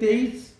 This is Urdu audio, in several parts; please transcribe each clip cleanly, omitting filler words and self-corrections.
23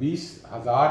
20,000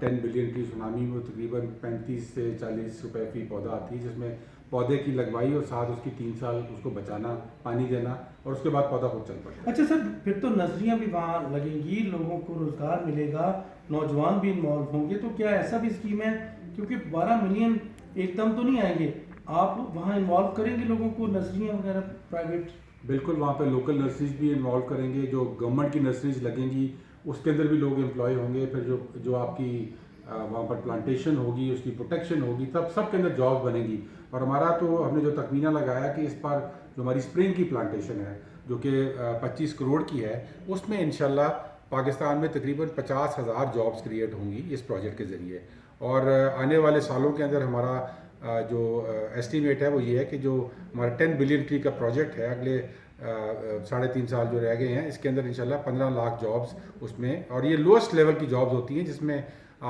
10 بلین ٹری سونامی میں تقریباً 35 سے 40 روپے فی پودا آتی ہے، جس میں پودے کی لگوائی اور ساتھ اس کی 3 سال اس کو بچانا، پانی دینا، اور اس کے بعد پودا خود چل پڑتا ہے۔ اچھا سر، پھر تو نظریاں بھی وہاں لگیں گی، لوگوں کو روزگار ملے گا، نوجوان بھی انوالو ہوں گے، تو کیا ایسا بھی اسکیم ہے؟ کیونکہ 12 ملین ایک دم تو نہیں آئیں گے، آپ وہاں انوالو کریں گے لوگوں کو، نظریاں وغیرہ پرائیویٹ؟ بالکل، وہاں پہ لوکل نرسریز بھی انوالو کریں گے، جو گورنمنٹ کی نرسریز لگیں گی اس کے اندر بھی لوگ امپلائی ہوں گے، پھر جو آپ کی وہاں پر پلانٹیشن ہوگی، اس کی پروٹیکشن ہوگی، تب سب کے اندر جاب بنے گی۔ اور ہمارا تو ہم نے جو تخمینہ لگایا کہ اس پر جو ہماری اسپرنگ کی پلانٹیشن ہے جو کہ 25 کروڑ کی ہے، اس میں انشاءاللہ پاکستان میں تقریباً 50,000 جابز کریٹ ہوں گی اس پروجیکٹ کے ذریعے۔ اور آنے والے سالوں کے اندر ہمارا جو ایسٹیمیٹ ہے وہ یہ ہے کہ جو ہمارا 10 بلین ٹری کا پروجیکٹ ہے، اگلے 3.5 سال جو رہ گئے ہیں، اس کے اندر انشاءاللہ 15 لاکھ جابز اس میں، اور یہ لوسٹ لیول کی جابز ہوتی ہیں جس میں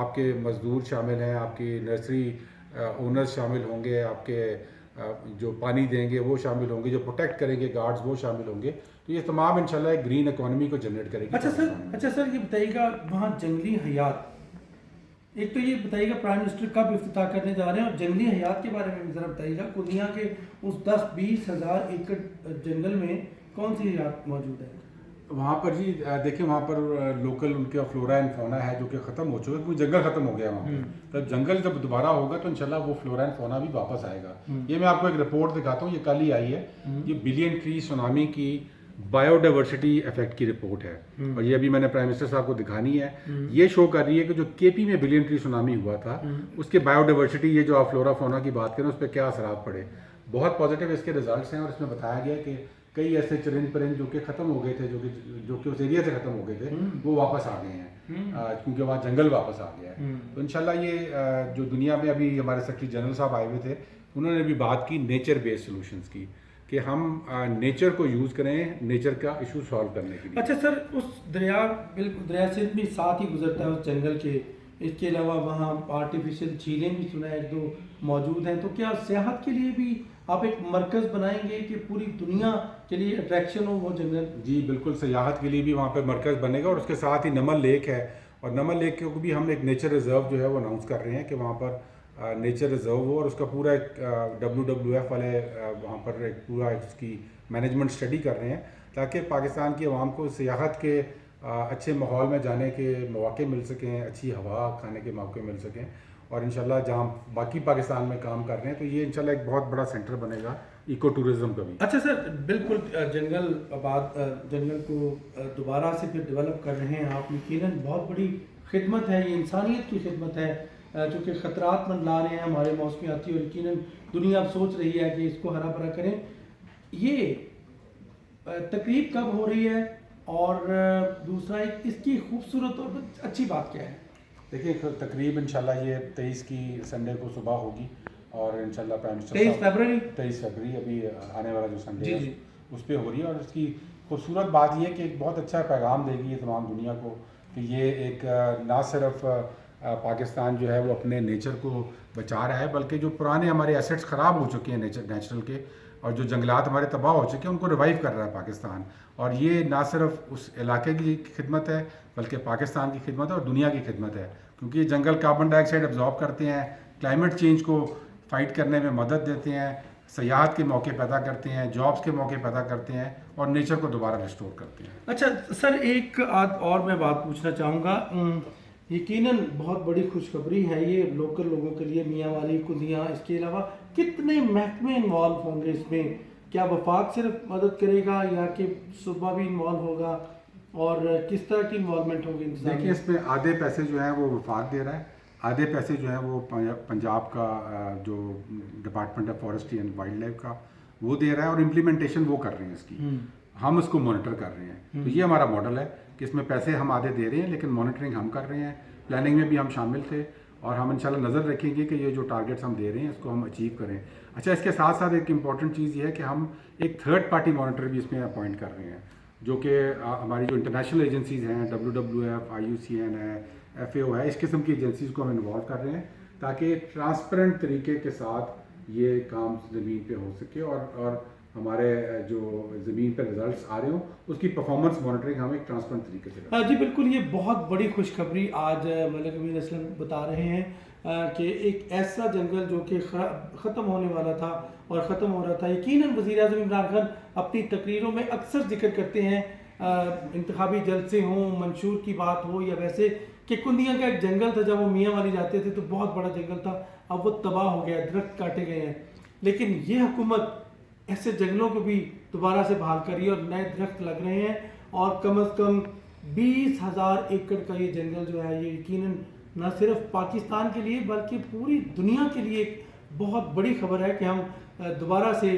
آپ کے مزدور شامل ہیں، آپ کی نرسری اونرز شامل ہوں گے، آپ کے جو پانی دیں گے وہ شامل ہوں گے، جو پروٹیکٹ کریں گے گارڈز وہ شامل ہوں گے، تو یہ تمام انشاءاللہ ایک گرین اکانومی کو جنریٹ کرے گی۔ اچھا سر، یہ بتائیے گا وہاں جنگلی حیات، ایک تو یہ بتائیے گا پرائم منسٹر کب افتتاح کرنے جا رہے ہیں، اور جنگلی حیات کے بارے میں بھی ذرا بتائیے گا، کلیا کے اس 10-20 ہزار ایکڑ جنگل میں کون سی حیات موجود ہے وہاں پر؟ جی دیکھیں، وہاں پر لوکل ان کا فلورا اینڈ فونا ہے جو کہ ختم ہو چکا ہے، کیونکہ جنگل ختم ہو گیا وہاں پہ۔ جب جنگل جب دوبارہ ہوگا تو انشاءاللہ وہ فلورا اینڈ فونا بھی واپس آئے گا۔ یہ میں آپ کو ایک رپورٹ دکھاتا ہوں، یہ کل ہی آئی ہے، یہ بلین ٹری سونامی کی بایو ڈائیورسٹی افیکٹ کی رپورٹ ہے، اور یہ ابھی میں نے پرائم منسٹر صاحب کو دکھانی ہے۔ یہ شو کر رہی ہے کہ جو کے پی میں بلین ٹری سونامی ہوا تھا اس کے بایو ڈائیورسٹی، یہ جو آپ فلورا فونا کی بات کریں، اس پہ کیا اثرات پڑے۔ بہت پازیٹیو اس کے ریزلٹس ہیں، اور اس میں بتایا گیا کہ کئی ایسے چرند پرند جو کہ ختم ہو گئے تھے، جو کہ اس ایریا سے ختم ہو گئے تھے، وہ واپس آ گئے ہیں، کیونکہ وہاں جنگل واپس آ گیا ہے۔ تو انشاءاللہ یہ جو دنیا میں ابھی ہمارے سیکرٹری جنرل صاحب آئے ہوئے تھے، انہوں نے بھی بات کی نیچر بیس سولوشنز کی، کہ ہم نیچر کو یوز کریں نیچر کا ایشو سالو کرنے کے لیے۔ اچھا سر، اس بالکل دریا سندھ بھی ساتھ ہی گزرتا ہے اس جنگل کے، اس کے علاوہ وہاں آرٹیفیشل جھیلیں بھی سنا ہے 1-2 موجود ہیں، تو کیا سیاحت کے لیے بھی آپ ایک مرکز بنائیں گے کہ پوری دنیا کے لیے اٹریکشن ہو وہ جنگل؟ جی بالکل، سیاحت کے لیے بھی وہاں پہ مرکز بنے گا، اور اس کے ساتھ ہی نمل لیک ہے، اور نمل لیک کو بھی ہم ایک نیچر ریزرو جو ہے وہ اناؤنس کر رہے ہیں کہ وہاں پر نیچر ریزرو ہو، اور اس کا پورا ایک WWF والے وہاں پر ایک پورا اس کی مینجمنٹ اسٹڈی کر رہے ہیں، تاکہ پاکستان کی عوام کو سیاحت کے اچھے ماحول میں جانے کے مواقع مل سکیں، اچھی ہوا کھانے کے موقع مل سکیں، اور انشاءاللہ جہاں باقی پاکستان میں کام کر رہے ہیں تو یہ انشاءاللہ ایک بہت بڑا سینٹر بنے گا ایکو ٹورزم کا بھی۔ اچھا سر، بالکل جنگل کو دوبارہ سے پھر ڈیولپ کر رہے ہیں آپ، یقیناً بہت بڑی خدمت ہے یہ، انسانیت کی خدمت ہے، چونکہ خطرات منڈلا رہے ہیں ہمارے موسمیاتی، اور یقیناً دنیا اب سوچ رہی ہے کہ اس کو ہرا بھرا کریں۔ یہ تقریب کب ہو رہی ہے، اور دوسرا اس کی خوبصورت اور اچھی بات کیا ہے؟ دیکھیے، تقریب انشاءاللہ یہ 23 کی سنڈے کو صبح ہوگی، اور انشاءاللہ پرائم منسٹر 23 فروری ابھی آنے والا جو سنڈے ہے اس پہ ہو رہی ہے، اور اس کی خوبصورت بات یہ ہے کہ ایک بہت اچھا پیغام دے گی یہ تمام دنیا کو، کہ یہ ایک نہ صرف پاکستان جو ہے وہ اپنے نیچر کو بچا رہا ہے، بلکہ جو پرانے ہمارے ایسٹس خراب ہو چکے ہیں نیچرل کے، اور جو جنگلات ہمارے تباہ ہو چکے ہیں، ان کو ریوائیو کر رہا ہے پاکستان، اور یہ نہ صرف اس علاقے کی خدمت ہے بلکہ پاکستان کی خدمت ہے اور دنیا کی خدمت ہے، کیونکہ یہ جنگل کاربن ڈائی آکسائڈ ابزارب کرتے ہیں، کلائمیٹ چینج کو فائٹ کرنے میں مدد دیتے ہیں، سیاحت کے موقع پیدا کرتے ہیں، جابز کے موقع پیدا کرتے ہیں، اور نیچر کو دوبارہ ریسٹور کرتے ہیں۔ اچھا سر، ایک اور میں بات پوچھنا چاہوں گا، یقیناً بہت بڑی خوشخبری ہے یہ لوکل لوگوں کے لیے، میاں والی کلیاں، اس کے علاوہ کتنے محکمے انوالو ہوں گے اس میں؟ کیا وفاق صرف مدد کرے گا یا کہ صوبہ بھی انوالو ہوگا، اور کس طرح کی انوالومنٹ ہوگی؟ دیکھیے، اس میں آدھے پیسے جو ہیں وہ وفاق دے رہا ہے، آدھے پیسے جو ہیں وہ پنجاب کا جو department of forestry and wildlife کا وہ دے رہا ہے، اور امپلیمنٹیشن وہ کر رہے ہیں اس کی، ہم اس کو مانیٹر کر رہے ہیں۔ تو یہ ہمارا ماڈل ہے کہ اس میں پیسے ہم آدھے دے رہے ہیں لیکن مانیٹرنگ ہم کر رہے ہیں، پلاننگ میں بھی ہم شامل تھے، اور ہم انشاءاللہ نظر رکھیں گے کہ یہ جو ٹارگیٹس ہم دے رہے ہیں اس کو ہم اچیو کریں۔ اچھا، اس کے ساتھ ساتھ ایک امپورٹنٹ چیز یہ ہے کہ ہم ایک تھرڈ پارٹی مانیٹر بھی اس میں اپوائنٹ کر رہے ہیں، جو کہ ہماری جو انٹرنیشنل ایجنسیز ہیں، WWF، IUCN ہے، FAO ہے، اس قسم کی ایجنسیز کو ہم انوالو کر رہے ہیں، تاکہ ٹرانسپیرنٹ طریقے کے ساتھ یہ کام زمین پہ ہو سکے، اور ہمارے جو زمین پہ رزلٹس آ رہے ہوں اس کی پرفارمنس مانیٹرنگ ہم ایک ٹرانسپیرنٹ طریقے سے کریں. جی بالکل، یہ بہت بڑی خوشخبری آج ملک امین اسلم بتا رہے ہیں کہ ایک ایسا جنگل جو کہ ختم ہونے والا تھا اور ختم ہو رہا تھا. یقیناً وزیر اعظم عمران خان اپنی تقریروں میں اکثر ذکر کرتے ہیں، انتخابی جلسے ہوں، منشور کی بات ہو یا ویسے، کہ کندیاں کا ایک جنگل تھا جب وہ میاں والی جاتے تھے تو بہت بڑا جنگل تھا، اب وہ تباہ ہو گیا، درخت کاٹے گئے ہیں. لیکن یہ حکومت ایسے جنگلوں کو بھی دوبارہ سے بحال کر رہی ہے اور نئے درخت لگ رہے ہیں، اور کم از کم 20,000 ایکڑ کا یہ جنگل جو ہے یہ یقیناً نہ صرف پاکستان کے لیے بلکہ پوری دنیا کے لیے ایک بہت بڑی خبر ہے کہ ہم دوبارہ سے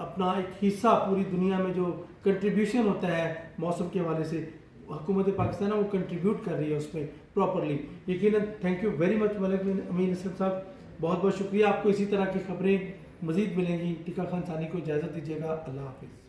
اپنا ایک حصہ پوری دنیا میں جو کنٹریبیوشن ہوتا ہے موسم کے حوالے سے حکومت پاکستان ہے وہ کنٹریبیوٹ کر رہی ہے اس پہ پراپرلی. یقیناً تھینک یو ویری مچ ملک امین اسلم صاحب، بہت بہت شکریہ. آپ کو اسی طرح کی خبریں مزید ملیں گی. ٹیکا خان ثانی کو اجازت دیجیے گا. اللہ حافظ.